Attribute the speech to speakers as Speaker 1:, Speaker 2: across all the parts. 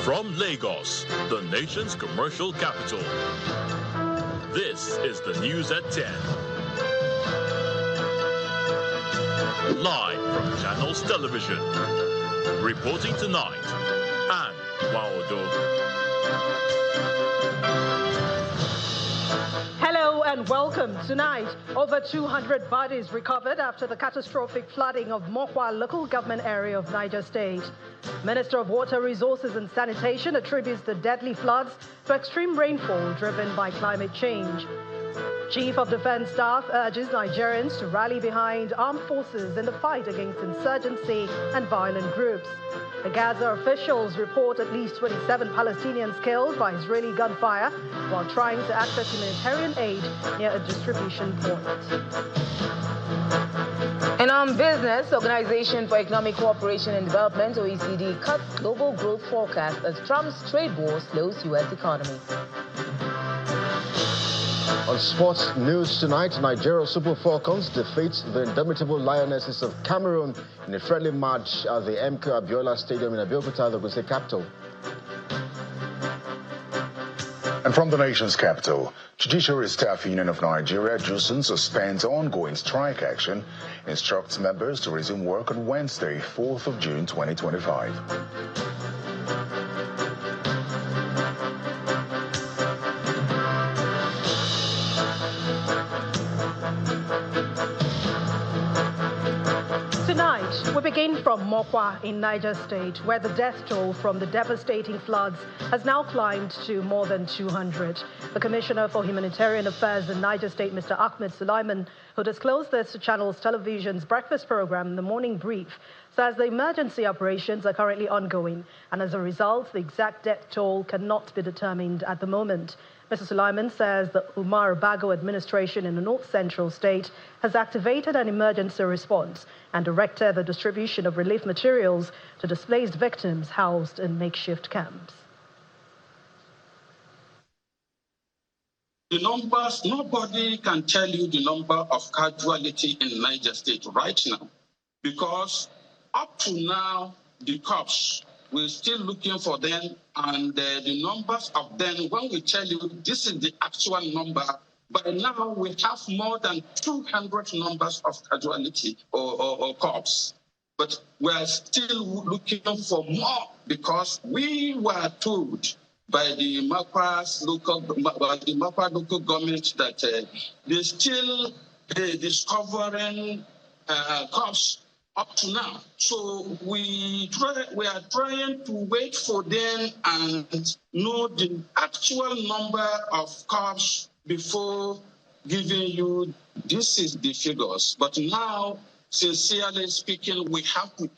Speaker 1: From Lagos, the nation's commercial capital, this is the news at 10. Live from Channels Television. Reporting tonight, Anne Waodo.
Speaker 2: Hello and welcome. Tonight, over 200 bodies recovered after the catastrophic flooding of Mokwa local government area of Niger State. Minister of Water Resources and Sanitation attributes the deadly floods to extreme rainfall driven by climate change. Chief of Defense Staff urges Nigerians to rally behind armed forces in the fight against insurgency and violent groups. The Gaza officials report at least 27 Palestinians killed by Israeli gunfire while trying to access humanitarian aid near a distribution point.
Speaker 3: And on business, Organization for Economic Cooperation and Development, OECD, cuts global growth forecast as Trump's trade war slows U.S. economy.
Speaker 4: On sports news tonight, Nigeria Super Falcons defeat the indomitable Lionesses of Cameroon in a friendly match at the MK Abiola Stadium in Abeokuta, the Gusau capital.
Speaker 5: And from the nation's capital, Judiciary Staff Union of Nigeria, JUSUN, suspends ongoing strike action, instructs members to resume work on Wednesday, 4th of June 2025.
Speaker 2: Tonight, we begin from Mokwa in Niger State, where the death toll from the devastating floods has now climbed to more than 200. The Commissioner for Humanitarian Affairs in Niger State, Mr. Ahmed Sulaiman, who disclosed this to Channels Television's breakfast program, The Morning Brief, says the emergency operations are currently ongoing, and as a result, the exact death toll cannot be determined at the moment. Mr. Sulaiman says the Umar Bago administration in the north-central state has activated an emergency response and directed the distribution of relief materials to displaced victims housed in makeshift camps.
Speaker 6: The numbers, nobody can tell you the number of casualty in Niger State right now, because up to now, the cops, we're still looking for them, and the numbers of them, when we tell you this is the actual number, by now we have more than 200 numbers of casualty or corpse. But we are still looking for more, because we were told by the Mokwa local government that they're still discovering corpse up to now. So we are trying to wait for them and know the actual number of corpse before giving you this is the figures. But now, sincerely speaking, we have to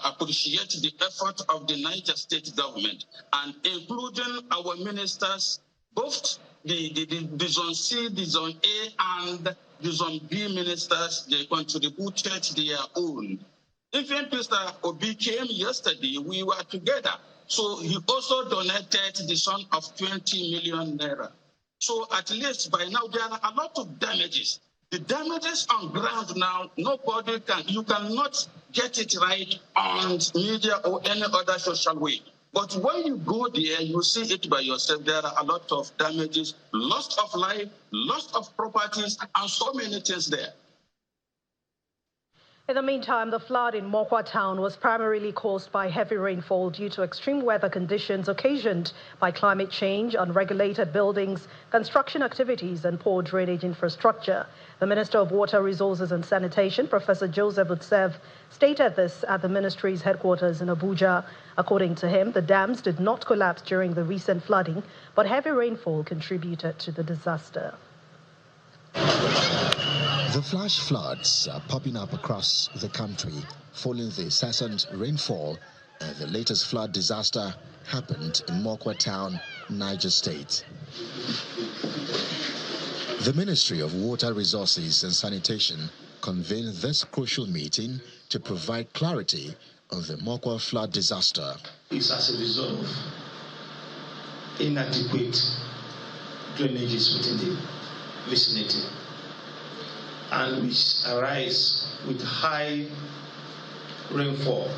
Speaker 6: appreciate the effort of the Niger State government, and including our ministers, both the Zone C, the Zone A, and the Zone B ministers. They contributed their own. Even Mr. Obi came yesterday, we were together. So he also donated the sum of 20 million naira. So at least by now, there are a lot of damages. The damages on ground now, you cannot get it right on media or any other social way. But when you go there, you see it by yourself. There are a lot of damages, loss of life, loss of properties, and so many things there.
Speaker 2: In the meantime, the flood in Mokwa town was primarily caused by heavy rainfall due to extreme weather conditions occasioned by climate change, unregulated buildings, construction activities, and poor drainage infrastructure. The Minister of Water Resources and Sanitation, Professor Joseph Utsev, stated this at the ministry's headquarters in Abuja. According to him, the dams did not collapse during the recent flooding, but heavy rainfall contributed to the disaster.
Speaker 7: The flash floods are popping up across the country following the incessant rainfall. The latest flood disaster happened in Mokwa town, Niger State. The Ministry of Water Resources and Sanitation convened this crucial meeting to provide clarity on the Mokwa flood disaster.
Speaker 8: It's as a result of inadequate drainages within the vicinity, and which arise with high rainfall.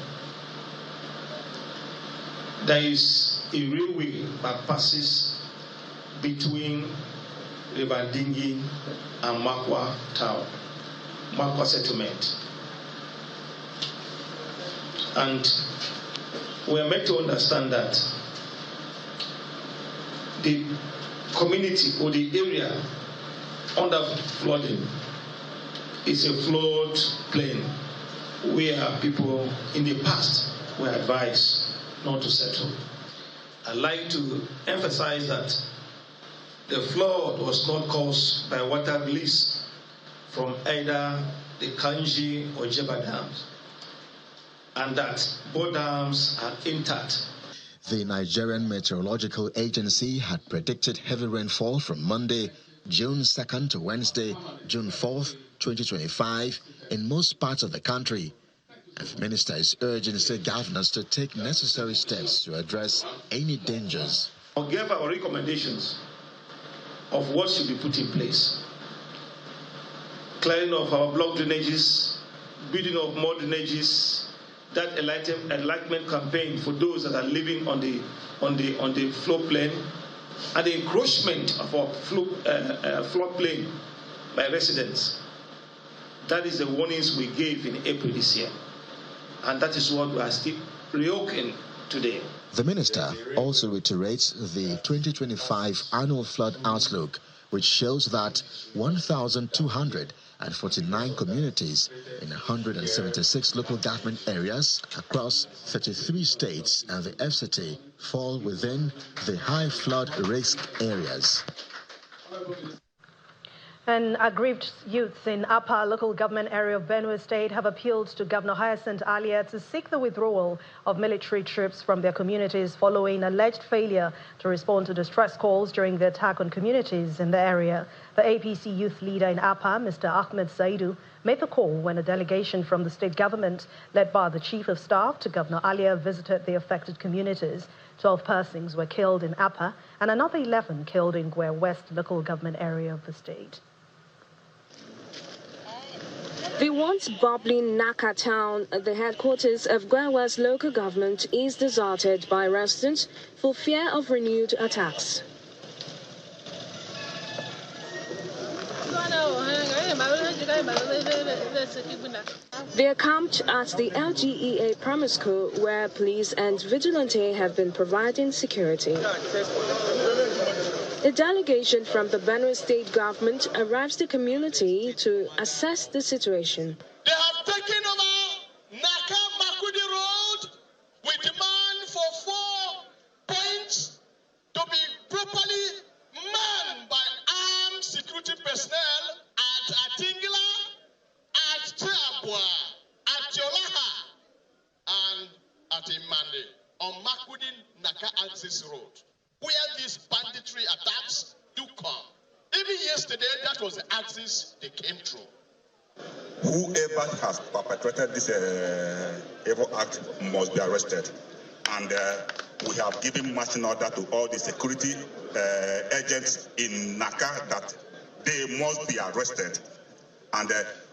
Speaker 8: There is a railway that passes between Ribandingi and Makwa town, Makwa settlement. And we are meant to understand that the community or the area under flooding is a flood plain where people in the past were advised not to settle. I'd like to emphasize that the flood was not caused by water release from either the Kanji or Jeba dams, and that both dams are intact.
Speaker 7: The Nigerian Meteorological Agency had predicted heavy rainfall from Monday, June 2nd to Wednesday, June 4th, 2025 in most parts of the country. And the minister is urging state governors to take necessary steps to address any dangers.
Speaker 8: I'll give our recommendations of what should be put in place. Clearing of our block drainages, building of more drainages, that enlightenment campaign for those that are living on the floodplain, and the encroachment of our floodplain by residents. That is the warnings we gave in April this year, and that is what we are still reopening today.
Speaker 7: The minister also reiterates the 2025 annual flood outlook, which shows that 1,249 communities in 176 local government areas across 33 states and the FCT fall within the high flood risk areas.
Speaker 2: And aggrieved youths in Upper local government area of Benue State have appealed to Governor Hyacinth Alia to seek the withdrawal of military troops from their communities following alleged failure to respond to distress calls during the attack on communities in the area. The APC youth leader in Upper, Mr. Ahmed Saidu, made the call when a delegation from the state government, led by the Chief of Staff to Governor Alia, visited the affected communities. 12 persons were killed in Upper and another 11 killed in Gwe West local government area of the state.
Speaker 9: The once bubbling Naka town, the headquarters of Gwewa's local government, is deserted by residents for fear of renewed attacks. They are camped at the LGEA primary school where police and vigilante have been providing security. A delegation from the Benue State government arrives the community to assess the situation.
Speaker 10: They have taken over Naka Makudi Road. We demand for 4 points to be properly manned by armed security personnel at Atingila, at Chabwa, at Yolaha, and at Imande on Makudi Naka Axis Road, where these banditry attacks do come. Even yesterday, that was the axis they came through.
Speaker 11: Whoever has perpetrated this evil act must be arrested. And we have given marching order to all the security agents in Naka that they must be arrested. And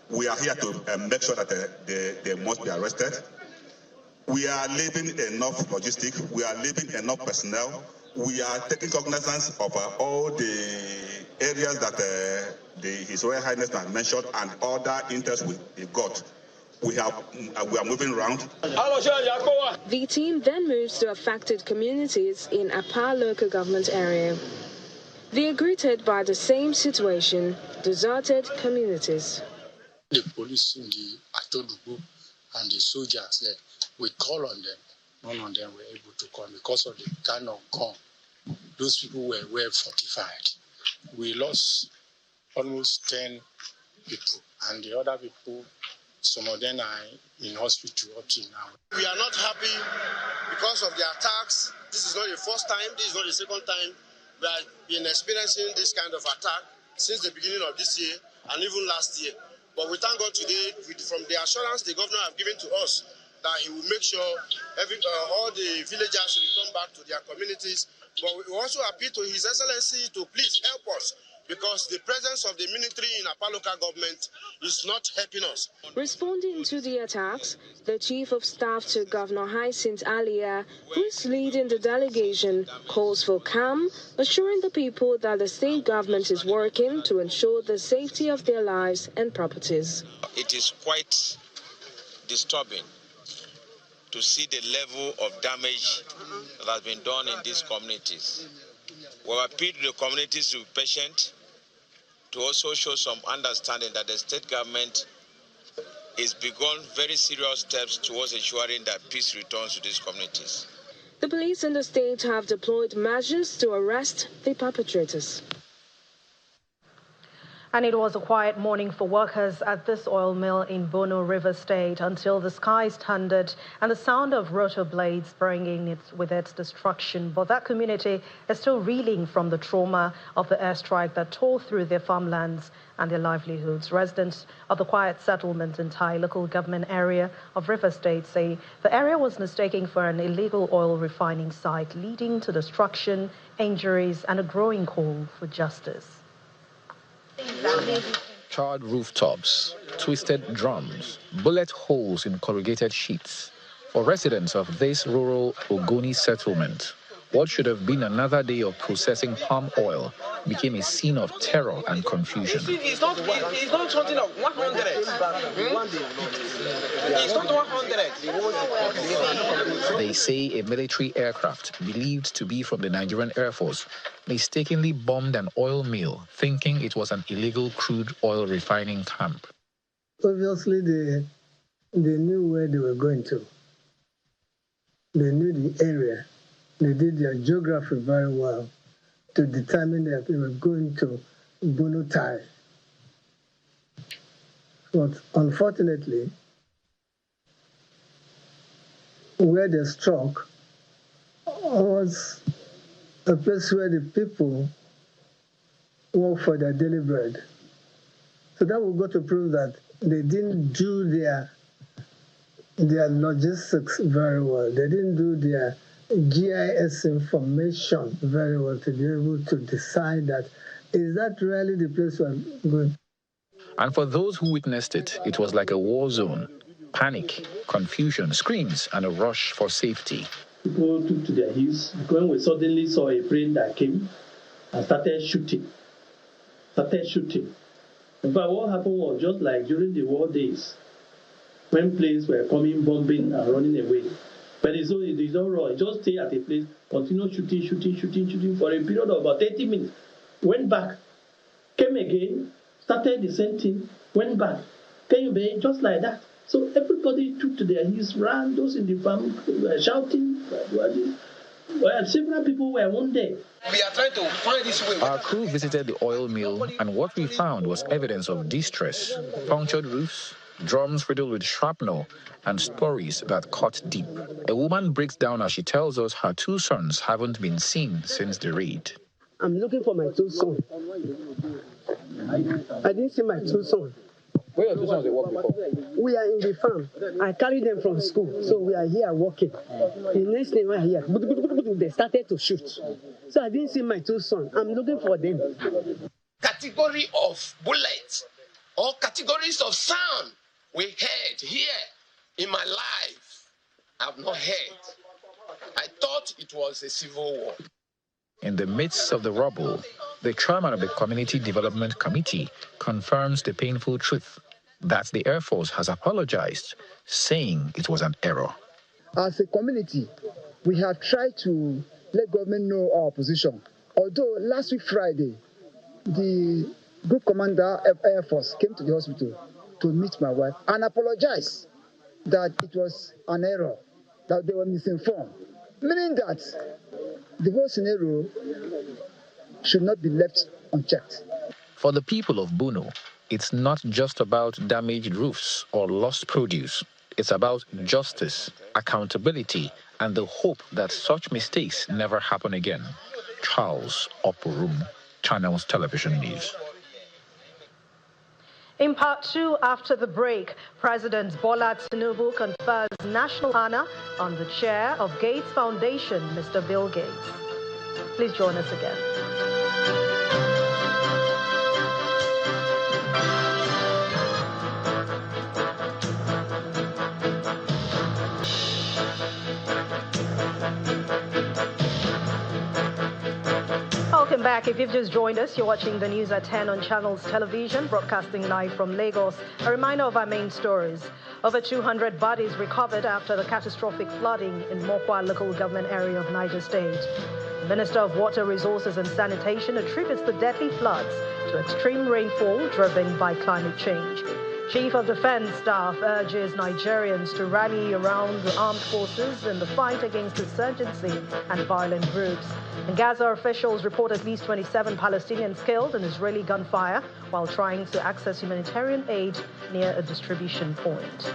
Speaker 11: we are here to make sure that they must be arrested. We are leaving enough logistics. We are leaving enough personnel. We are taking cognizance of all the areas that His Royal Highness has mentioned and other interests we got. We are moving around.
Speaker 9: The team then moves to affected communities in Apa local government area. They are greeted by the same situation, deserted communities.
Speaker 12: The police in the Atodugu and the soldiers there, we call on them. None of them were able to come because of the kind of gun. Those people were well fortified. We lost almost 10 people, and the other people, some of them are in hospital up to now.
Speaker 10: We are not happy because of the attacks. This is not the first time, this is not the second time we have been experiencing this kind of attack since the beginning of this year and even last year. But we thank God today from the assurance the governor have given to us that he will make sure all the villagers will come back to their communities. But we also appeal to His Excellency to please help us because the presence of the military in Apa local government is not helping us.
Speaker 9: Responding to the attacks, the Chief of Staff to Governor Hyacinth Alia, who is leading the delegation, calls for calm, assuring the people that the state government is working to ensure the safety of their lives and properties.
Speaker 13: It is quite disturbing to see the level of damage that has been done in these communities. We appeal to the communities to be patient, to also show some understanding that the state government is begun very serious steps towards ensuring that peace returns to these communities.
Speaker 9: The police in the state have deployed measures to arrest the perpetrators.
Speaker 2: And it was a quiet morning for workers at this oil mill in Bono River State until the skies thundered and the sound of rotor blades bringing it with its destruction. But that community is still reeling from the trauma of the airstrike that tore through their farmlands and their livelihoods. Residents of the quiet settlement in Thai local government area of River State say the area was mistaken for an illegal oil refining site, leading to destruction, injuries, and a growing call for justice.
Speaker 14: Charred rooftops, twisted drums, bullet holes in corrugated sheets. For residents of this rural Ogoni settlement, what should have been another day of processing palm oil became a scene of terror and confusion.
Speaker 10: It's not something of 100. It's not 100.
Speaker 14: They say a military aircraft believed to be from the Nigerian Air Force mistakenly bombed an oil mill, thinking it was an illegal crude oil refining camp.
Speaker 15: Obviously, they knew where they were going to. They knew the area. They did their geography very well to determine that they were going to Bono Thai. But unfortunately, where they struck was a place where the people work for their daily bread. So that will go to prove that they didn't do their logistics very well. They didn't do their GIS information very well to be able to decide that, is that really the place we're going?
Speaker 14: And for those who witnessed it, it was like a war zone. Panic, confusion, screams, and a rush for safety.
Speaker 16: People took to their heels when we suddenly saw a plane that came and started shooting. In fact, what happened was just like during the war days, when planes were coming, bombing, and running away. But it's not wrong. Just stay at a place, continue shooting for a period of about 30 minutes. Went back, came again, started the same thing, went back, came again, just like that. So everybody took to their heels, ran, those in the farm were shouting. Well, several people were wounded.
Speaker 10: We are trying to find this way.
Speaker 14: Our crew visited the oil mill, and what we found was evidence of distress: punctured roofs, drums riddled with shrapnel, and stories that cut deep. A woman breaks down as she tells us her two sons haven't been seen since the raid.
Speaker 15: I'm looking for my two sons. I didn't see my two sons.
Speaker 14: Where are your two sons they work before?
Speaker 15: We are in the farm. I carried them from school, so we are here working. The next thing we are here, they started to shoot. So I didn't see my two sons. I'm looking for them.
Speaker 10: Category of bullets or categories of sound we heard here in my life. I've not heard. I thought it was a civil war.
Speaker 14: In the midst of the rubble, the chairman of the Community Development Committee confirms the painful truth that the Air Force has apologized, saying it was an error.
Speaker 17: As a community, we have tried to let government know our position. Although last week Friday, the group commander of Air Force came to the hospital to meet my wife and apologize that it was an error, that they were misinformed. Meaning that the whole scenario should not be left unchecked.
Speaker 14: For the people of Bono, it's not just about damaged roofs or lost produce. It's about justice, accountability, and the hope that such mistakes never happen again. Charles Oporum, Channels Television News.
Speaker 2: In part two, after the break, President Bola Tinubu confers national honor on the chair of Gates Foundation, Mr. Bill Gates. Please join us again. back. If you've just joined us, you're watching the news at 10 on Channels Television, broadcasting live from Lagos. A reminder of our main stories. Over 200 bodies recovered after the catastrophic flooding in Mokwa local government area of Niger State. The Minister of Water Resources and Sanitation attributes the deadly floods to extreme rainfall driven by climate change. Chief of Defense Staff urges Nigerians to rally around the armed forces in the fight against insurgency and violent groups. In Gaza, officials report at least 27 Palestinians killed in Israeli gunfire while trying to access humanitarian aid near a distribution point.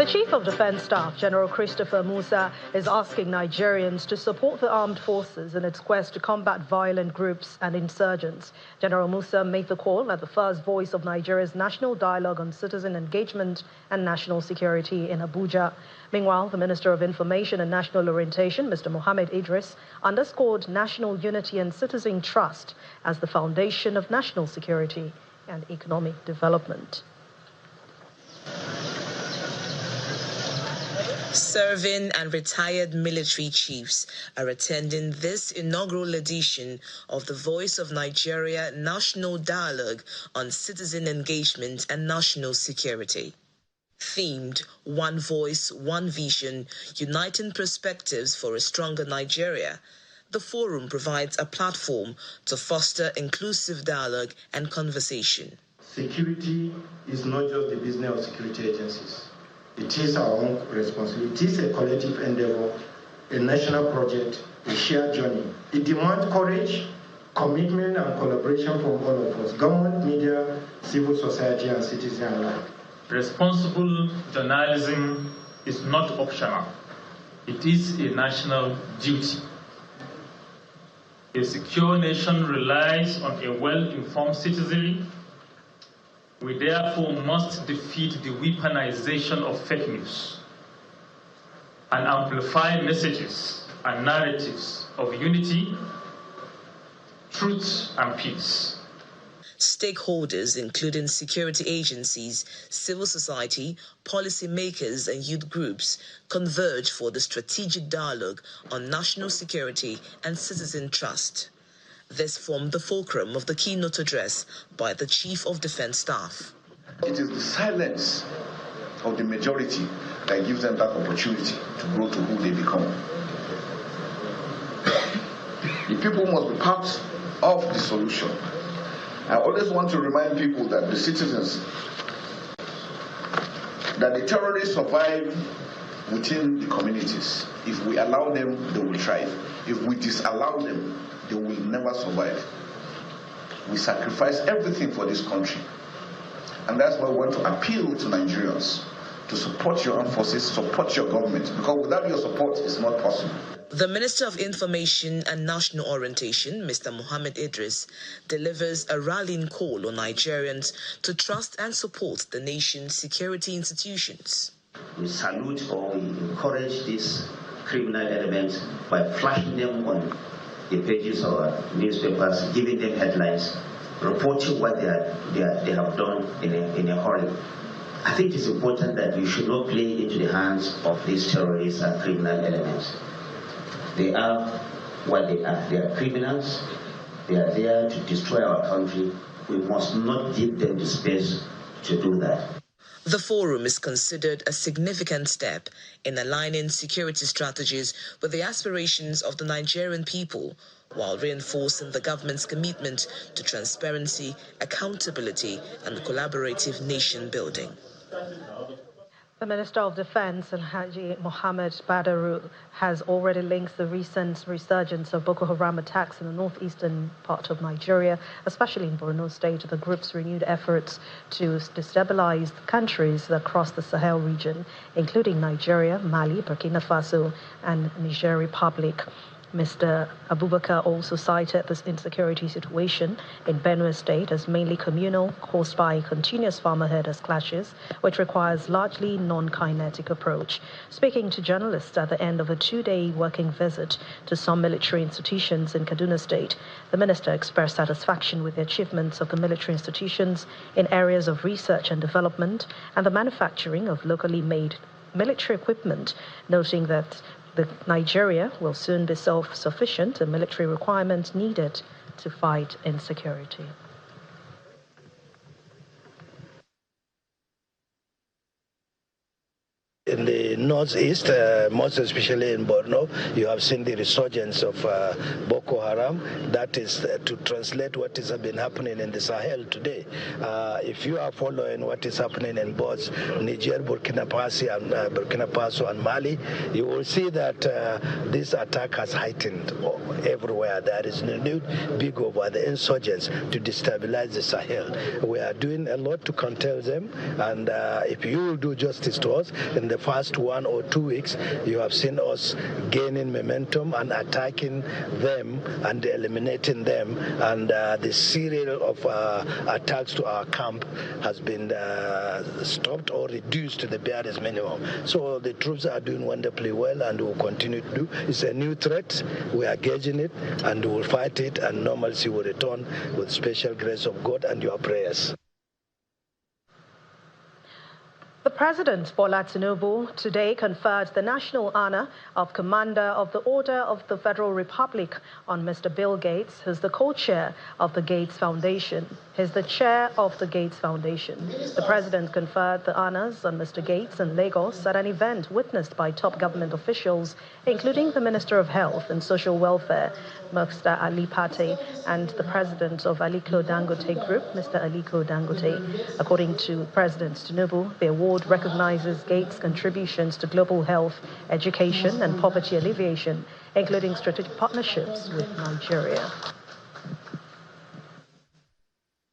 Speaker 2: Chief of Defense Staff, General Christopher Musa, is asking Nigerians to support the armed forces in its quest to combat violent groups and insurgents. General Musa made the call at the first voice of Nigeria's National Dialogue on Citizen Engagement and National Security in Abuja. Meanwhile, the Minister of Information and National Orientation, Mr. Mohammed Idris, underscored national unity and citizen trust as the foundation of national security and economic development.
Speaker 18: Serving and retired military chiefs are attending this inaugural edition of the Voice of Nigeria National Dialogue on Citizen Engagement and National Security. Themed One Voice, One Vision, Uniting Perspectives for a Stronger Nigeria, the forum provides a platform to foster inclusive dialogue and conversation.
Speaker 8: Security is not just the business of security agencies. It is our own responsibility. It is a collective endeavor, a national project, a shared journey. It demands courage, commitment, and collaboration from all of us, government, media, civil society, and citizens alike.
Speaker 19: Responsible journalism is not optional. It is a national duty. A secure nation relies on a well-informed citizenry. We therefore must defeat the weaponization of fake news and amplify messages and narratives of unity, truth, and peace.
Speaker 18: Stakeholders, including security agencies, civil society, policymakers, and youth groups, converge for the strategic dialogue on national security and citizen trust. This formed the fulcrum of the keynote address by the Chief of Defense Staff.
Speaker 20: It is the silence of the majority that gives them that opportunity to grow to who they become. The people must be part of the solution. I always want to remind people that the citizens, that the terrorists survive within the communities. If we allow them, they will thrive. If we disallow them, they will never survive. We sacrifice everything for this country. And that's why we want to appeal to Nigerians to support your armed forces, support your government, because without your support, it's not possible.
Speaker 18: The Minister of Information and National Orientation, Mr. Mohammed Idris, delivers a rallying call on Nigerians to trust and support the nation's security institutions.
Speaker 21: We salute or we encourage these criminal elements by flashing them on the pages of newspapers, giving them headlines, reporting what they have done in a hurry. I think it's important that you should not play into the hands of these terrorists and criminal elements. They are what they are. They are criminals. They are there to destroy our country. We must not give them the space to do that.
Speaker 18: The forum is considered a significant step in aligning security strategies with the aspirations of the Nigerian people, while reinforcing the government's commitment to transparency, accountability, and collaborative nation building.
Speaker 2: The Minister of Defense, Alhaji Mohammed Badaru, has already linked the recent resurgence of Boko Haram attacks in the northeastern part of Nigeria, especially in Borno State, to the group's renewed efforts to destabilize countries across the Sahel region, including Nigeria, Mali, Burkina Faso, and Niger Republic. Mr. Abubakar also cited this insecurity situation in Benue State as mainly communal, caused by continuous farmer-herders clashes, which requires largely non-kinetic approach. Speaking to journalists at the end of a two-day working visit to some military institutions in Kaduna State, the minister expressed satisfaction with the achievements of the military institutions in areas of research and development and the manufacturing of locally made military equipment, noting that Nigeria will soon be self-sufficient in military requirements needed to fight insecurity.
Speaker 1: In the northeast, most especially in Borno, you have seen the resurgence of Boko Haram. That is to translate what has been happening in the Sahel today. If you are following what is happening in both Niger, Burkina Faso and Mali, you will see that this attack has heightened everywhere. There is no need big over the insurgents to destabilize the Sahel. We are doing a lot to contain them, and if you will do justice to us, in the first 1 or 2 weeks, you have seen us gaining momentum and attacking them and eliminating them, and the serial of attacks to our camp has been stopped or reduced to the barest minimum. So the troops are doing wonderfully well and will continue to do. It's a new threat. We are gauging it and we will fight it, and normalcy will return with special grace of God and your prayers.
Speaker 2: The President, Bola Tinubu, today conferred the national honor of Commander of the Order of the Federal Republic on Mr. Bill Gates, who's the co-chair of the Gates Foundation. He's the chair of the Gates Foundation. The President conferred the honors on Mr. Gates in Lagos at an event witnessed by top government officials, including the Minister of Health and Social Welfare, Mr. Ali Pate, and the President of Aliko Dangote Group, Mr. Aliko Dangote. According to President Tinubu, the award recognizes Gates' contributions to global health, education, and poverty alleviation, including strategic partnerships with Nigeria.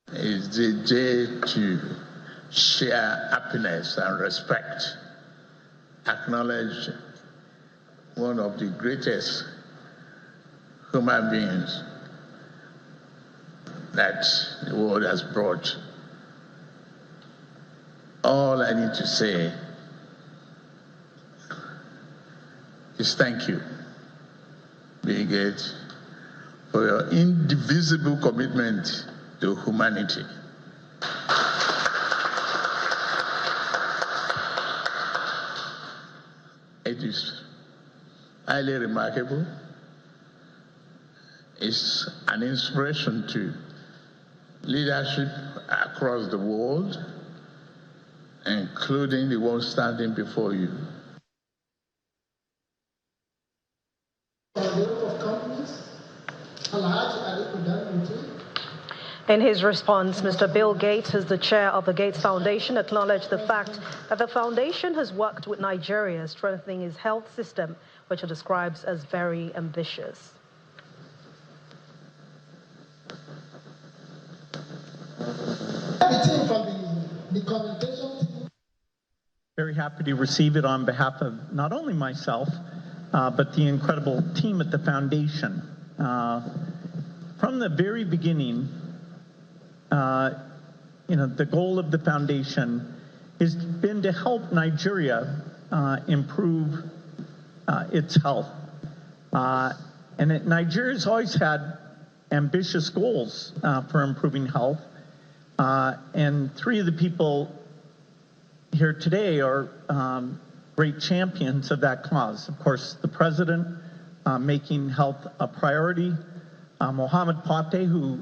Speaker 22: It's the day to share happiness and respect, acknowledge one of the greatest human beings that the world has brought. All I need to say is thank you, Bill Gates, for your indivisible commitment to humanity. It is highly remarkable. It's an inspiration to leadership across the world, including the one standing before you.
Speaker 2: In his response, Mr. Bill Gates, who's the chair of the Gates Foundation, acknowledged the fact that the foundation has worked with Nigeria, strengthening its health system, which he describes as very ambitious.
Speaker 23: Very happy to receive it on behalf of not only myself, but the incredible team at the foundation. From the very beginning, the goal of the foundation has been to help Nigeria improve its health. Nigeria's always had ambitious goals for improving health. And three of the people here today are great champions of that cause. Of course, the President making health a priority, Mohammed Pate, who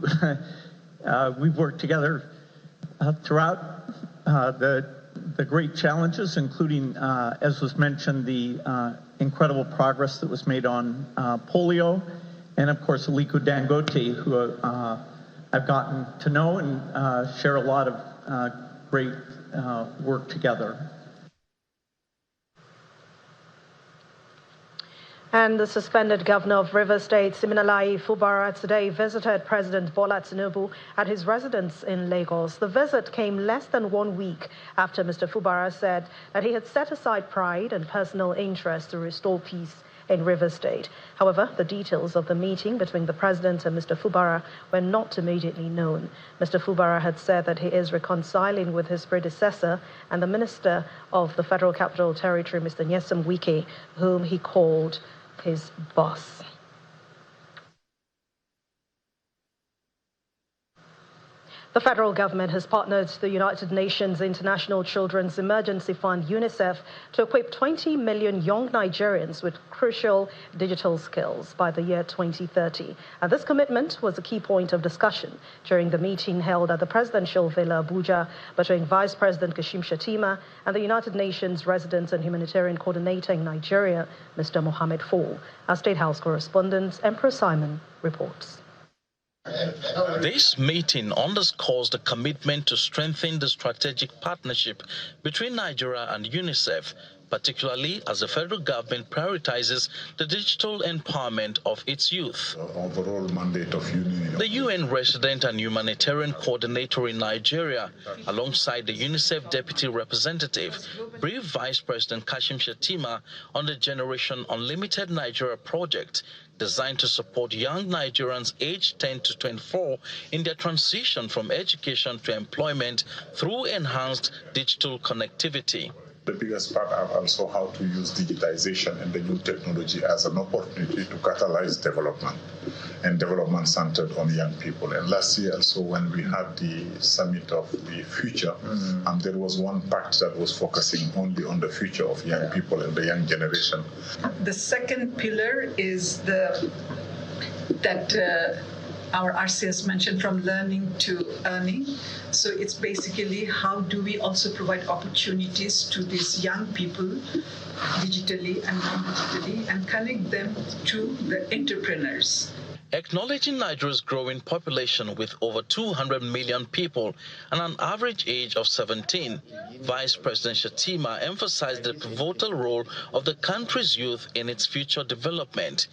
Speaker 23: we've worked together throughout the great challenges, including, as was mentioned, the incredible progress that was made on polio, and of course, Aliko Dangote, who I've gotten to know and share a lot of great work together.
Speaker 2: And the suspended governor of Rivers State, Siminalayi Fubara, today visited President Bola Tinubu at his residence in Lagos. The visit came less than 1 week after Mr. Fubara said that he had set aside pride and personal interest to restore peace in Rivers State. However, the details of the meeting between the president and Mr. Fubara were not immediately known. Mr. Fubara had said that he is reconciling with his predecessor and the Minister of the Federal Capital Territory, Mr. Nyesom Wike, whom he called his boss. The federal government has partnered the United Nations International Children's Emergency Fund, UNICEF, to equip 20 million young Nigerians with crucial digital skills by the year 2030. And this commitment was a key point of discussion during the meeting held at the Presidential Villa, Abuja, between Vice President Kashim Shettima and the United Nations Resident and Humanitarian Coordinator in Nigeria, Mr. Mohammed Fall. Our State House correspondent, Emperor Simon, reports.
Speaker 3: This meeting underscores the commitment to strengthen the strategic partnership between Nigeria and UNICEF, particularly as the federal government prioritizes the digital empowerment of its youth.
Speaker 4: The overall mandate of UNICEF.
Speaker 3: The UN Resident and Humanitarian Coordinator in Nigeria, alongside the UNICEF Deputy Representative, briefed Vice President Kashim Shettima on the Generation Unlimited Nigeria project, designed to support young Nigerians aged 10 to 24 in their transition from education to employment through enhanced digital connectivity.
Speaker 4: The biggest part are also how to use digitization and the new technology as an opportunity to catalyze development, and development centered on young people. And last year also, when we had the summit of the future, there was one part that was focusing only on the future of young people and the young generation.
Speaker 5: The second pillar is our RCS mentioned, from learning to earning. So it's basically how do we also provide opportunities to these young people digitally and non-digitally and connect them to the entrepreneurs.
Speaker 3: Acknowledging Nigeria's growing population with over 200 million people and an average age of 17, Vice President Shettima emphasized the pivotal role of the country's youth in its future development.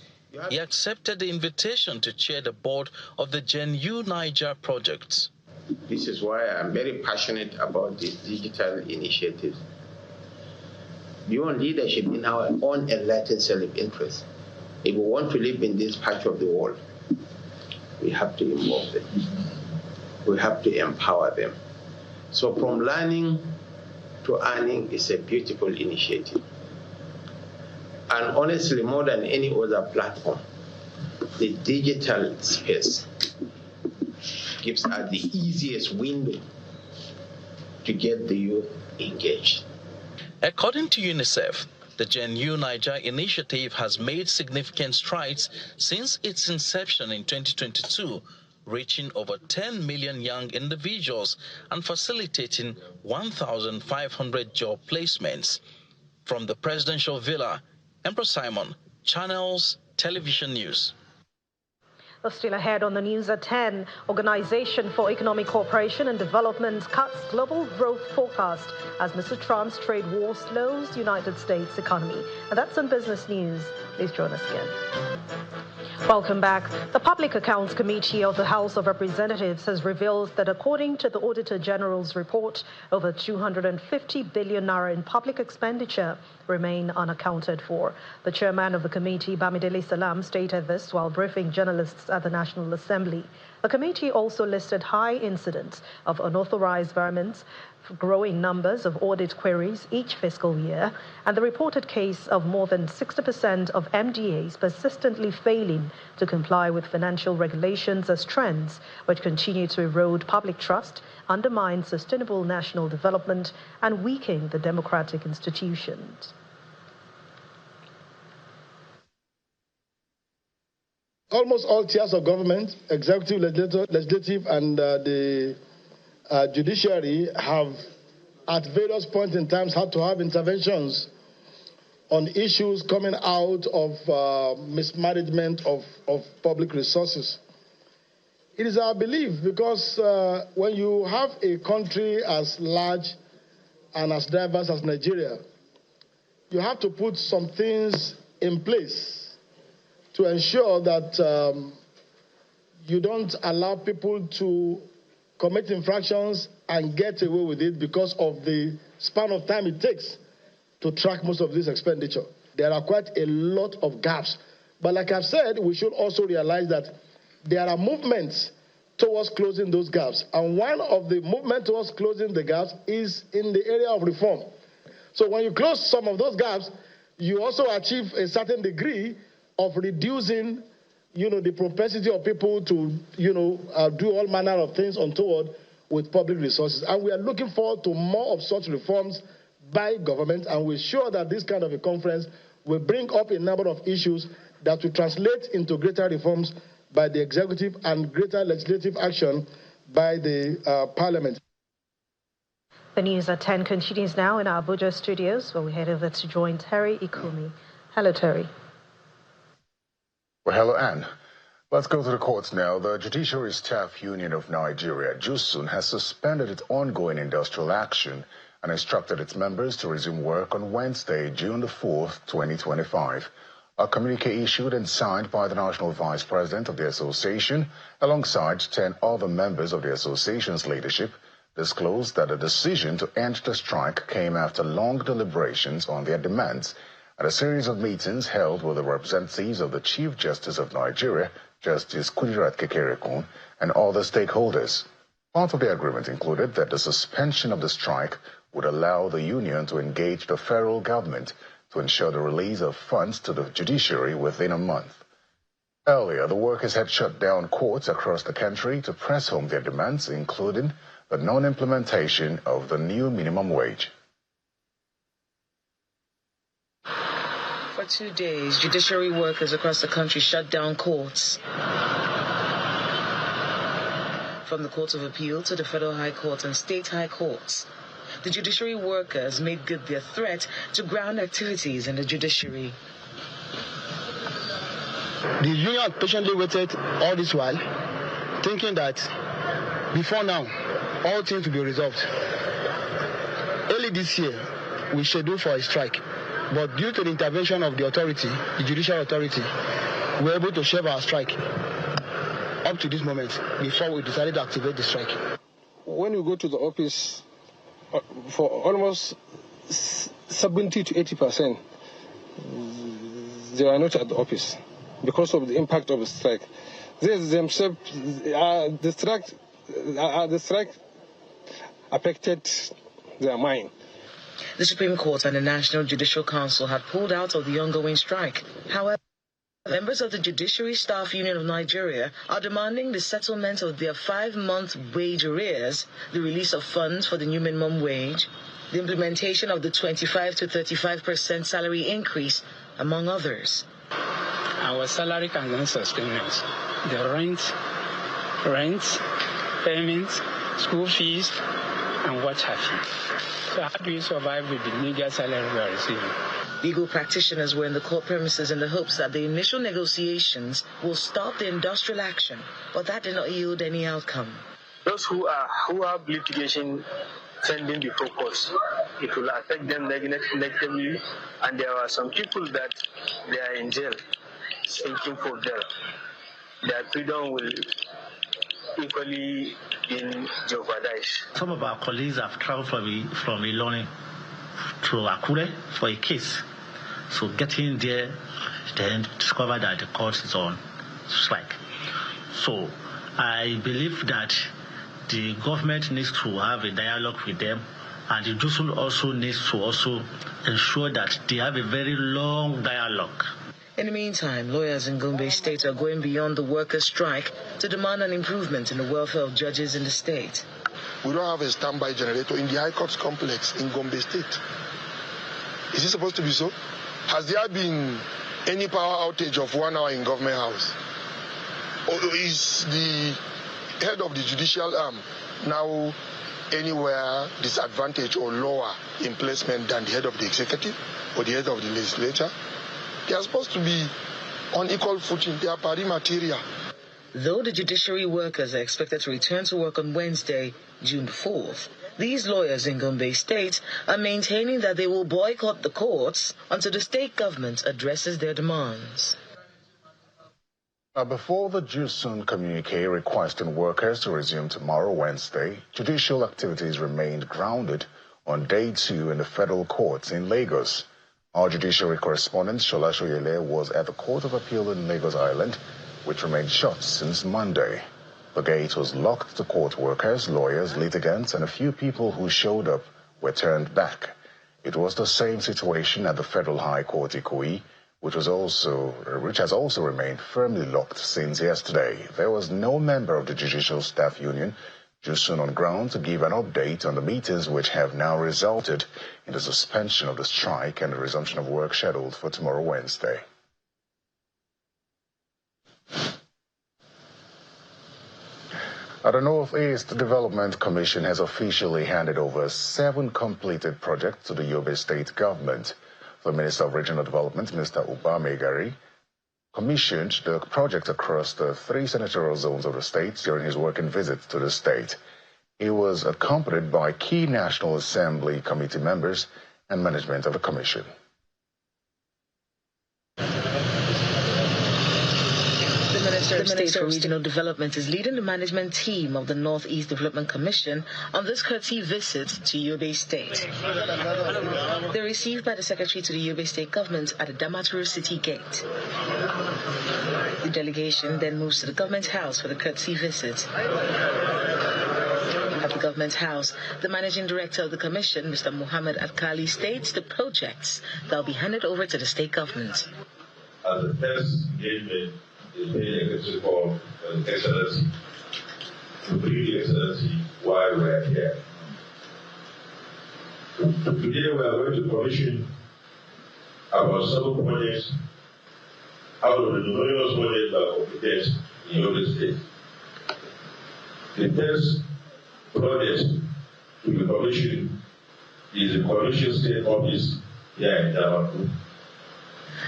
Speaker 3: He accepted the invitation to chair the board of the Gen U Niger project.
Speaker 24: This is why I'm very passionate about this digital initiative. Beyond leadership in our own enlightened self-interest, if we want to live in this patch of the world, we have to involve them. We have to empower them. So from learning to earning is a beautiful initiative. And honestly, more than any other platform, the digital space gives us the easiest window to get the youth engaged.
Speaker 3: According to UNICEF, the Gen U Niger initiative has made significant strides since its inception in 2022, reaching over 10 million young individuals and facilitating 1,500 job placements. From the Presidential Villa, Emperor Simon, Channels Television News.
Speaker 2: Still ahead on the news at 10, Organization for Economic Cooperation and Development cuts global growth forecast as Mr. Trump's trade war slows United States economy. And that's on Business News. Please join us again. Welcome back. The Public Accounts Committee of the House of Representatives has revealed that according to the Auditor General's report, over 250 billion naira in public expenditure remain unaccounted for. The chairman of the committee, Bamidele Salam, stated this while briefing journalists at the National Assembly. The committee also listed high incidents of unauthorized garments, growing numbers of audit queries each fiscal year, and the reported case of more than 60% of MDAs persistently failing to comply with financial regulations as trends which continue to erode public trust, undermine sustainable national development, and weaken the democratic institutions.
Speaker 25: Almost all tiers of government, executive, legislative, and the judiciary have at various points in time had to have interventions on issues coming out of mismanagement of public resources. It is our belief because when you have a country as large and as diverse as Nigeria, you have to put some things in place to ensure that you don't allow people to commit infractions and get away with it because of the span of time it takes to track most of this expenditure. There are quite a lot of gaps. But like I've said, we should also realize that there are movements towards closing those gaps. And one of the movements towards closing the gaps is in the area of reform. So when you close some of those gaps, you also achieve a certain degree of reducing, the propensity of people to, do all manner of things untoward with public resources. And we are looking forward to more of such reforms by government, and we're sure that this kind of a conference will bring up a number of issues that will translate into greater reforms by the executive and greater legislative action by the parliament.
Speaker 2: The news at 10 continues now in our Abuja studios, where we head over to join Terry Ikumi. Hello, Terry.
Speaker 6: Well, hello, Anne. Let's go to the courts now. The Judiciary Staff Union of Nigeria, JUSUN, has suspended its ongoing industrial action and instructed its members to resume work on Wednesday, June the 4th, 2025. A communique issued and signed by the National Vice President of the Association, alongside 10 other members of the association's leadership, disclosed that the decision to end the strike came after long deliberations on their demands at a series of meetings held with the representatives of the Chief Justice of Nigeria, Justice Kudirat Kekerekun, and other stakeholders. Part of the agreement included that the suspension of the strike would allow the union to engage the federal government to ensure the release of funds to the judiciary within a month. Earlier, the workers had shut down courts across the country to press home their demands, including the non-implementation of the new minimum wage.
Speaker 18: For 2 days, judiciary workers across the country shut down courts. From the Court of Appeal to the Federal High Court and State High Courts, the judiciary workers made good their threat to ground activities in the judiciary.
Speaker 7: The union patiently waited all this while, thinking that before now, all things will be resolved. Early this year, we scheduled for a strike, but due to the intervention of the authority, the judicial authority, we were able to shelve our strike up to this moment before we decided to activate the strike.
Speaker 11: When you go to the office, for almost 70 to 80%, they are not at the office because of the impact of the strike. They themselves, the strike affected their mind.
Speaker 18: The Supreme Court and the National Judicial Council had pulled out of the ongoing strike. However, members of the Judiciary Staff Union of Nigeria are demanding the settlement of their 5-month wage arrears, the release of funds for the new minimum wage, the implementation of the 25 to 35% salary increase, among others.
Speaker 12: Our salary cannot sustain us. The rent, payments, school fees, and what have you. So how do you survive with the meager salary we are receiving?
Speaker 18: Legal practitioners were in the court premises in the hopes that the initial negotiations will stop the industrial action, but that did not yield any outcome.
Speaker 13: Those who have litigation pending before courts, it will affect them negatively, and there are some people that they are in jail, seeking for bail. Their freedom will equally be jeopardized.
Speaker 26: Some of our colleagues have traveled from Ilorin to Akure for a case. So getting there, then discover that the court is on strike. So I believe that the government needs to have a dialogue with them, and the JUSUN also needs to ensure that they have a very long dialogue.
Speaker 18: In the meantime, lawyers in Gombe State are going beyond the workers' strike to demand an improvement in the welfare of judges in the state.
Speaker 27: We don't have a standby generator in the High Court complex in Gombe State. Is it supposed to be so? Has there been any power outage of 1 hour in Government House? Or is the head of the judicial arm now anywhere disadvantaged or lower in placement than the head of the executive or the head of the legislature? They are supposed to be on equal footing. They are pari materia.
Speaker 18: Though the judiciary workers are expected to return to work on Wednesday, June 4th, these lawyers in Gombe State are maintaining that they will boycott the courts until the state government addresses their demands.
Speaker 6: Before the JUSUN communique requesting workers to resume tomorrow, Wednesday, judicial activities remained grounded on day 2 in the federal courts in Lagos. Our judiciary correspondent, Shola Shoyele, was at the Court of Appeal in Lagos Island, which remained shut since Monday. The gate was locked to court workers, lawyers, litigants, and a few people who showed up were turned back. It was the same situation at the Federal High Court Ikoyi, which has also remained firmly locked since yesterday. There was no member of the Judicial Staff Union Jusun on ground to give an update on the meetings which have now resulted in the suspension of the strike and the resumption of work scheduled for tomorrow, Wednesday. The Northeast Development Commission has officially handed over 7 completed projects to the Yobe State government. The Minister of Regional Development, Mr. Ubamegari, commissioned the project across the 3 senatorial zones of the state during his working visit to the state. He was accompanied by key National Assembly committee members and management of the commission.
Speaker 18: The Minister of State for Regional Development is leading the management team of the Northeast Development Commission on this courtesy visit to Yobe State. They're received by the Secretary to the Yobe State government at the Damaturu City Gate. The delegation then moves to the government house for the courtesy visit. At the government house, the managing director of the commission, Mr. Muhammad Alkali, states the projects that will be handed over to the state government.
Speaker 8: As the first engagement is paying a courtesy call for the Excellency to bring the Excellency while we are here. Today we are going to commission about 7 projects out of the numerous projects that are completed in Yobe State. The first project to be commissioned is the Commission State Office here in Damaturu.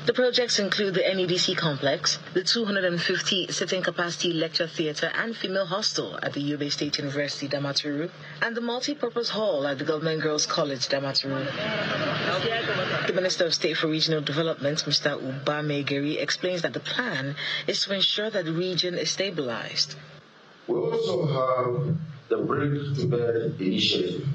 Speaker 18: The projects include the NEDC complex, the 250 sitting capacity lecture theatre and female hostel at the Yobe State University, Damaturu, and the multi-purpose hall at the Government Girls College, Damaturu. The Minister of State for Regional Development, Mr. Ubamegari, explains that the plan is to ensure that the region is stabilized.
Speaker 8: We also have the Bring to Bed initiative,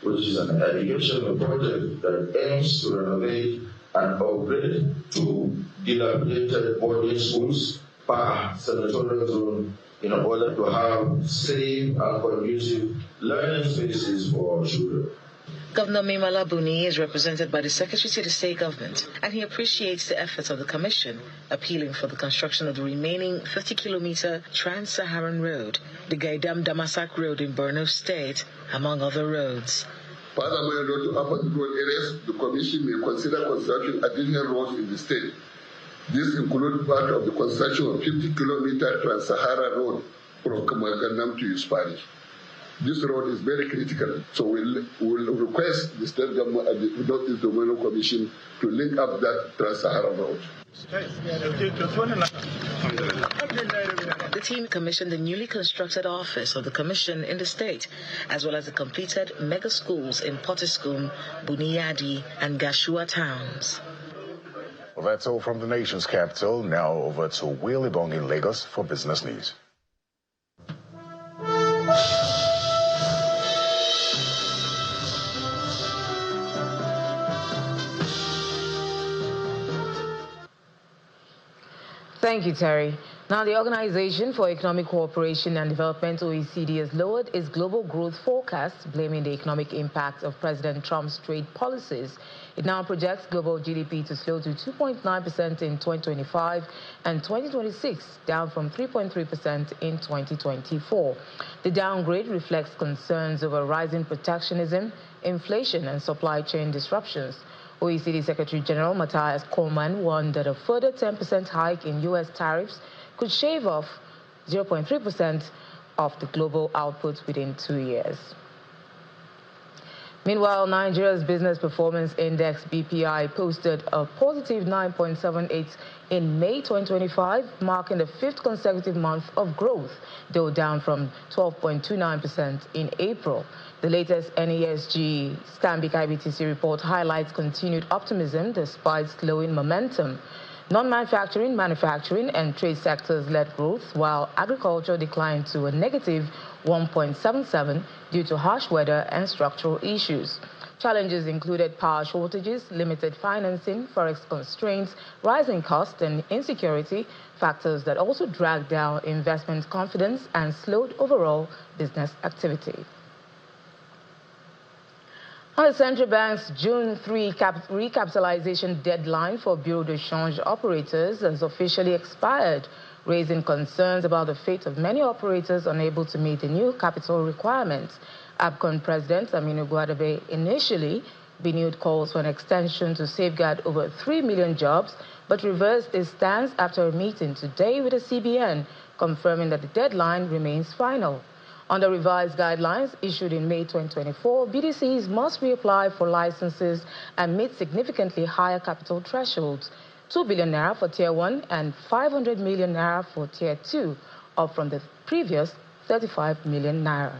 Speaker 8: which is an educational project that aims to renovate and upgrade to dilapidated boarding schools per senatorial zone in order to have safe and conducive learning spaces for our children.
Speaker 18: Governor Mimala Buni is represented by the Secretary to the State Government, and he appreciates the efforts of the Commission, appealing for the construction of the remaining 50-kilometer Trans-Saharan Road, the Gaidam-Damasak Road in Borno State, among other roads.
Speaker 9: Furthermore, to urban rural areas, the Commission may consider construction additional roads in the state. This includes part of the construction of 50-kilometer Trans-Sahara Road from Kamakandam to Yus Parish. This road is very critical, so we'll request the State Government and the Northeast Development Commission to link up that Trans-Sahara Road.
Speaker 18: The team commissioned the newly constructed office of the Commission in the state, as well as the completed mega schools in Potiskum, Buniyadi, and Gashua towns.
Speaker 6: Well, that's all from the nation's capital. Now over to Willie Bong in Lagos for business news.
Speaker 10: Thank you, Terry. Now, the Organization for Economic Cooperation and Development, OECD, has lowered its global growth forecast, blaming the economic impact of President Trump's trade policies. It now projects global GDP to slow to 2.9% in 2025 and 2026, down from 3.3% in 2024. The downgrade reflects concerns over rising protectionism, inflation, and supply chain disruptions. OECD Secretary General Matthias Coleman warned that a further 10% hike in U.S. tariffs could shave off 0.3% of the global output within 2 years. Meanwhile, Nigeria's Business Performance Index, BPI, posted a positive 9.78 in May 2025, marking the 5th consecutive month of growth, though down from 12.29% in April. The latest NESG Stanbic IBTC report highlights continued optimism despite slowing momentum. Non-manufacturing, manufacturing, and trade sectors led growth, while agriculture declined to a negative 1.77 due to harsh weather and structural issues. Challenges included power shortages, limited financing, forex constraints, rising costs, and insecurity, factors that also dragged down investment confidence and slowed overall business activity. The central bank's June 3 recapitalization deadline for bureau de change operators has officially expired, raising concerns about the fate of many operators unable to meet the new capital requirements. ABCON President Aminu Guadabe initially renewed calls for an extension to safeguard over 3 million jobs, but reversed his stance after a meeting today with the CBN, confirming that the deadline remains final. Under revised guidelines issued in May 2024, BDCs must reapply for licenses and meet significantly higher capital thresholds, 2 billion naira for Tier 1 and 500 million naira for Tier 2, up from the previous 35 million naira.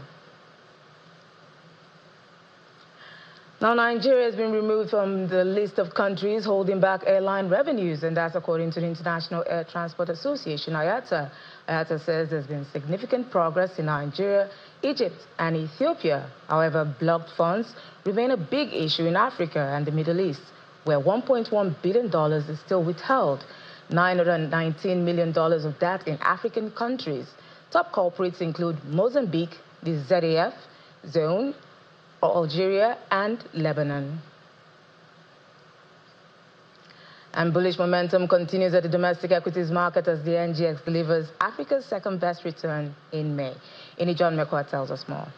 Speaker 10: Now, Nigeria has been removed from the list of countries holding back airline revenues, and that's according to the International Air Transport Association, IATA. IATA says there's been significant progress in Nigeria, Egypt, and Ethiopia. However, blocked funds remain a big issue in Africa and the Middle East, where $1.1 billion is still withheld, $919 million of that in African countries. Top culprits include Mozambique, the ZAF zone, Algeria, and Lebanon. And bullish momentum continues at the domestic equities market as the NGX delivers Africa's second-best return in May. Ini John Mekwa tells us more.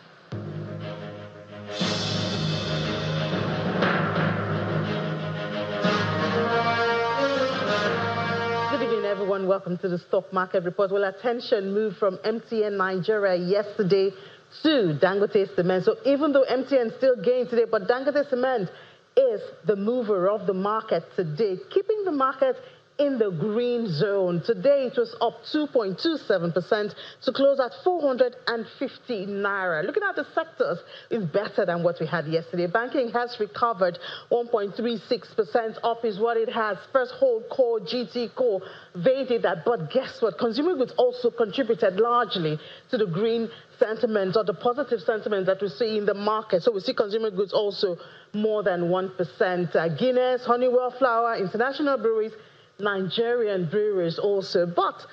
Speaker 14: Good evening, everyone. Welcome to the Stock Market Report. Well, attention moved from MTN Nigeria yesterday to Dangote Cement. So even though MTN still gained today, but Dangote Cement is the mover of the market today, keeping the market in the green zone. Today it was up 2.27% to close at 450 naira. Looking at the sectors, it's better than what we had yesterday. Banking has recovered 1.36%, up is what it has. First hold core, GT core, evaded that, but guess what? Consumer goods also contributed largely to the green sentiment or the positive sentiment that we see in the market. So we see consumer goods also more than 1%. Guinness, Honeywell Flour, international breweries, Nigerian breweries also. But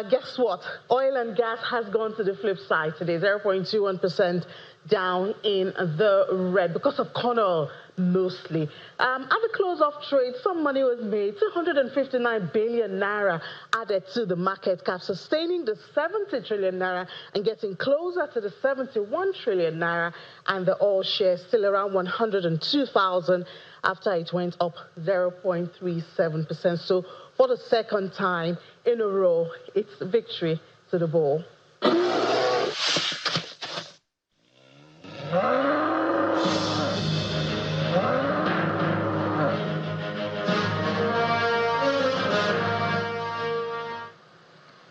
Speaker 14: guess what? Oil and gas has gone to the flip side today, 0.21% down in the red because of corn oil mostly. At the close of trade, some money was made, 259 billion naira added to the market cap, sustaining the 70 trillion naira and getting closer to the 71 trillion naira, and the oil share still around 102,000 after it went up 0.37%. So for the second time in a row, it's victory to the bull.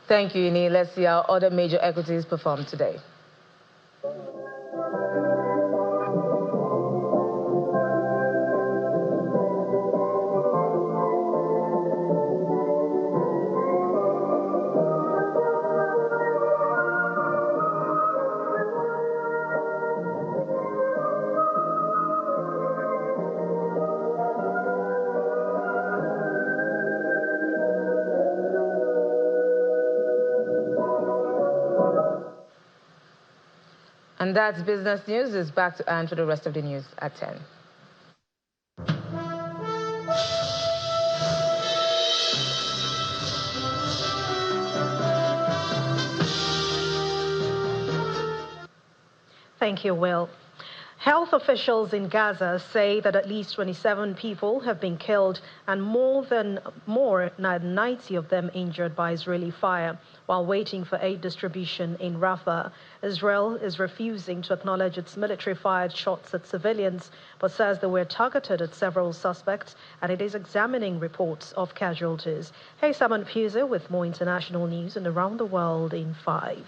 Speaker 10: Thank you, Ini. Let's see how other major equities performed today. And that's business news. It's back to Anne for the rest of the news at 10.
Speaker 2: Thank you, Will. Health officials in Gaza say that at least 27 people have been killed and more than 90 of them injured by Israeli fire while waiting for aid distribution in Rafah. Israel is refusing to acknowledge its military-fired shots at civilians, but says they were targeted at several suspects, and it is examining reports of casualties. Hey, Simon Puser with more international news and around the world in 5.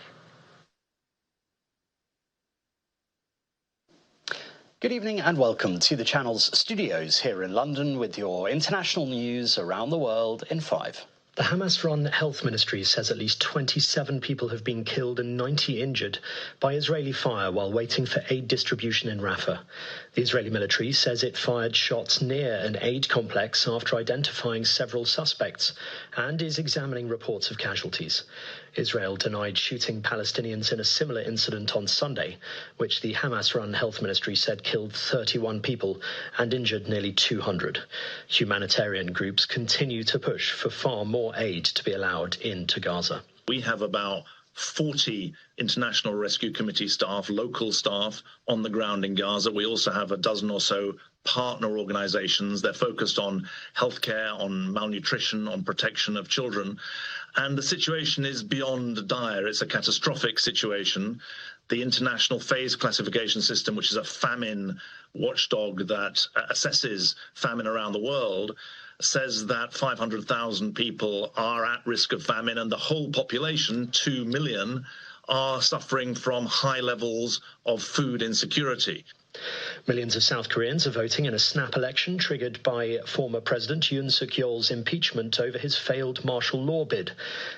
Speaker 15: Good evening and welcome to the channel's studios here in London with your international news around the world in 5.
Speaker 1: The Hamas-run health ministry says at least 27 people have been killed and 90 injured by Israeli fire while waiting for aid distribution in Rafah. The Israeli military says it fired shots near an aid complex after identifying several suspects and is examining reports of casualties. Israel denied shooting Palestinians in a similar incident on Sunday, which the Hamas-run health ministry said killed 31 people and injured nearly 200. Humanitarian groups continue to push for far more aid to be allowed into Gaza.
Speaker 16: We have about 40 International Rescue Committee staff, local staff on the ground in Gaza. We also have a dozen or so partner organizations. They're focused on healthcare, on malnutrition, on protection of children. And the situation is beyond dire. It's a catastrophic situation. The International Phase Classification System, which is a famine watchdog that assesses famine around the world, says that 500,000 people are at risk of famine, and the whole population, 2 million, are suffering from high levels of food insecurity.
Speaker 1: Millions of South Koreans are voting in a snap election triggered by former President Yoon Suk-yeol's impeachment over his failed martial law bid.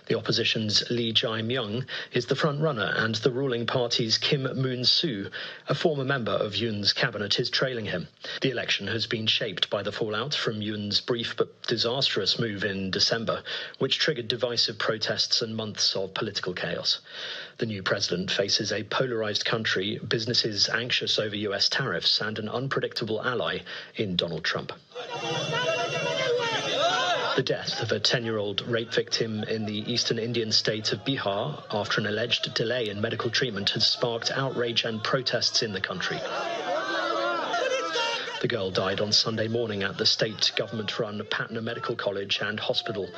Speaker 1: The opposition's Lee Jae-myung is the front-runner, and the ruling party's Kim Moon-soo, a former member of Yoon's cabinet, is trailing him. The election has been shaped by the fallout from Yoon's brief but disastrous move in December, which triggered divisive protests and months of political chaos. The new president faces a polarized country, businesses anxious over US tariffs, and an unpredictable ally in Donald Trump. The death of a 10-year-old rape victim in the eastern Indian state of Bihar after an alleged delay in medical treatment has sparked outrage and protests in the country. The girl died on Sunday morning at the state government-run Patna Medical College and Hospital.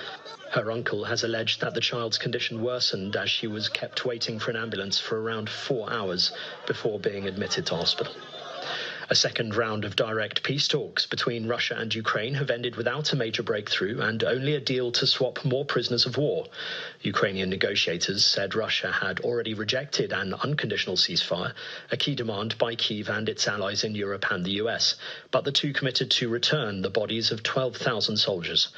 Speaker 1: Her uncle has alleged that the child's condition worsened as she was kept waiting for an ambulance for around 4 hours before being admitted to hospital. A second round of direct peace talks between Russia and Ukraine have ended without a major breakthrough and only a deal to swap more prisoners of war. Ukrainian negotiators said Russia had already rejected an unconditional ceasefire, a key demand by Kyiv and its allies in Europe and the US, but the two committed to return the bodies of 12,000 soldiers.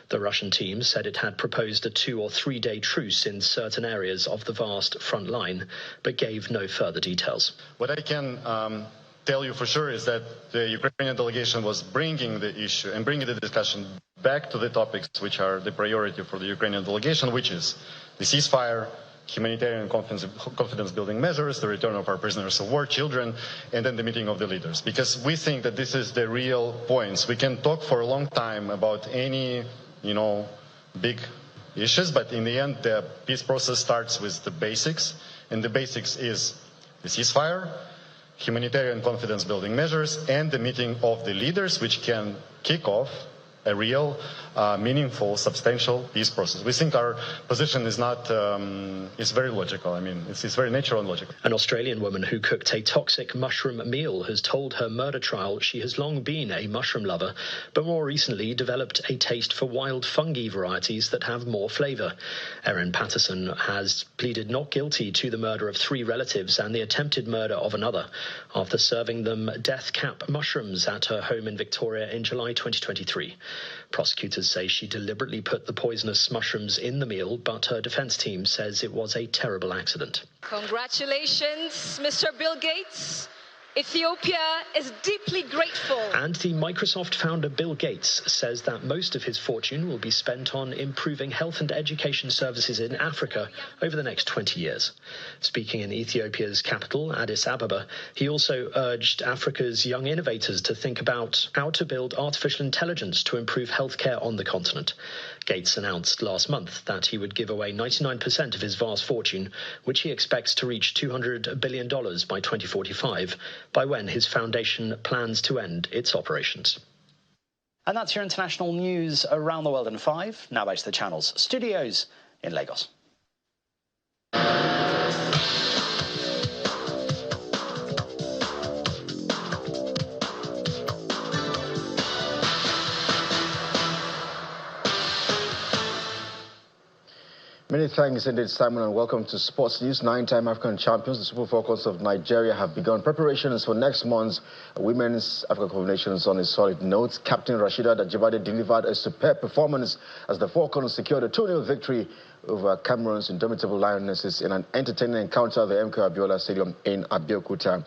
Speaker 1: The Russian team said it had proposed a 2- or 3-day truce in certain areas of the vast front line, but gave no further details.
Speaker 17: What I can tell you for sure is that the Ukrainian delegation was bringing the issue and bringing the discussion back to the topics which are the priority for the Ukrainian delegation, which is the ceasefire, humanitarian confidence-building measures, the return of our prisoners of war, children, and then the meeting of the leaders. Because we think that this is the real points. We can talk for a long time about any, big issues, but in the end, the peace process starts with the basics, and the basics is the ceasefire, humanitarian confidence-building measures, and the meeting of the leaders, which can kick off a real, meaningful, substantial peace process. We think our position is not, it's very logical. I mean, it's very natural and logical.
Speaker 1: An Australian woman who cooked a toxic mushroom meal has told her murder trial she has long been a mushroom lover, but more recently developed a taste for wild fungi varieties that have more flavour. Erin Patterson has pleaded not guilty to the murder of 3 relatives and the attempted murder of another after serving them death cap mushrooms at her home in Victoria in July 2023. Prosecutors say she deliberately put the poisonous mushrooms in the meal, but her defence team says it was a terrible accident.
Speaker 19: Congratulations, Mr. Bill Gates. Ethiopia is deeply grateful.
Speaker 1: And the Microsoft founder Bill Gates says that most of his fortune will be spent on improving health and education services in Africa over the next 20 years. Speaking in Ethiopia's capital, Addis Ababa, he also urged Africa's young innovators to think about how to build artificial intelligence to improve healthcare on the continent. Gates announced last month that he would give away 99% of his vast fortune, which he expects to reach $200 billion by 2045, by when his foundation plans to end its operations.
Speaker 15: And that's your international news around the world in 5. Now back to the Channel's studios in Lagos.
Speaker 4: Many thanks indeed, Simon, and welcome to Sports News. 9-time African champions, the Super Falcons of Nigeria, have begun preparations for next month's Women's African Cup of Nations on a solid note. Captain Rasheedat Ajibade delivered a superb performance as the Falcons secured a 2-0 victory over Cameroon's indomitable Lionesses in an entertaining encounter at the MK Abiola Stadium in Abeokuta.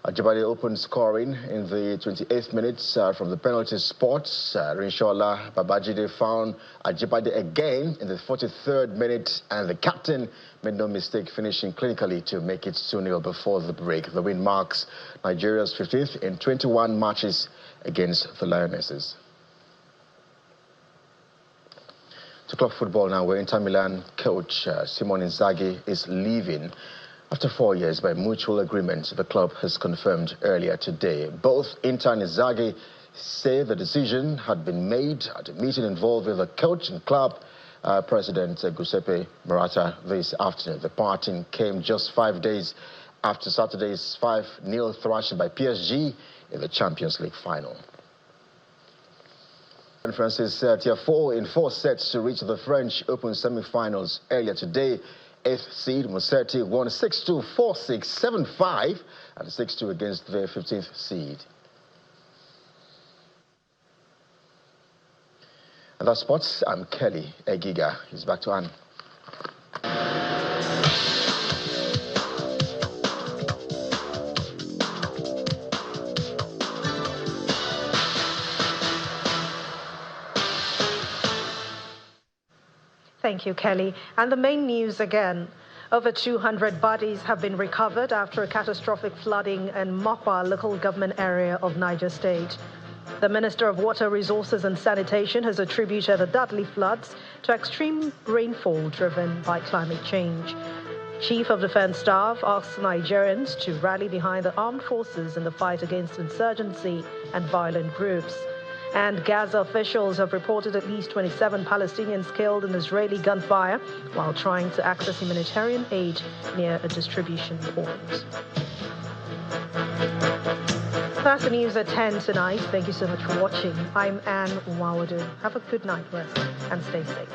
Speaker 4: Ajibade opened scoring in the 28th minute from the penalty spot. Rinshola Babajide found Ajibade again in the 43rd minute, and the captain made no mistake, finishing clinically to make it 2-0 before the break. The win marks Nigeria's 15th in 21 matches against the Lionesses. To club football now, where Inter Milan coach Simone Inzaghi is leaving. After 4 years, by mutual agreement, the club has confirmed earlier today. Both Inter and Inzaghi say the decision had been made at a meeting involving the coach and club president Giuseppe Murata this afternoon. The parting came just 5 days after Saturday's 5-0 thrashing by PSG in the Champions League final. Francis tier 4 in 4 sets to reach the French Open semi-finals earlier today. 8th seed Musetti won 6-2, 4-6, 7-5, and 6-2 against the 15th seed. And that's sports. I'm Kelly Egiga. He's back to Anne.
Speaker 2: Thank you, Kelly. And the main news again. Over 200 bodies have been recovered after a catastrophic flooding in Mokwa local government area of Niger State. The Minister of Water Resources and Sanitation has attributed the deadly floods to extreme rainfall driven by climate change. Chief of Defense Staff asked Nigerians to rally behind the armed forces in the fight against insurgency and violent groups. And Gaza officials have reported at least 27 Palestinians killed in Israeli gunfire while trying to access humanitarian aid near a distribution point. That's the news at 10 tonight. Thank you so much for watching. I'm Anne Umawadu. Have a good night rest and stay safe.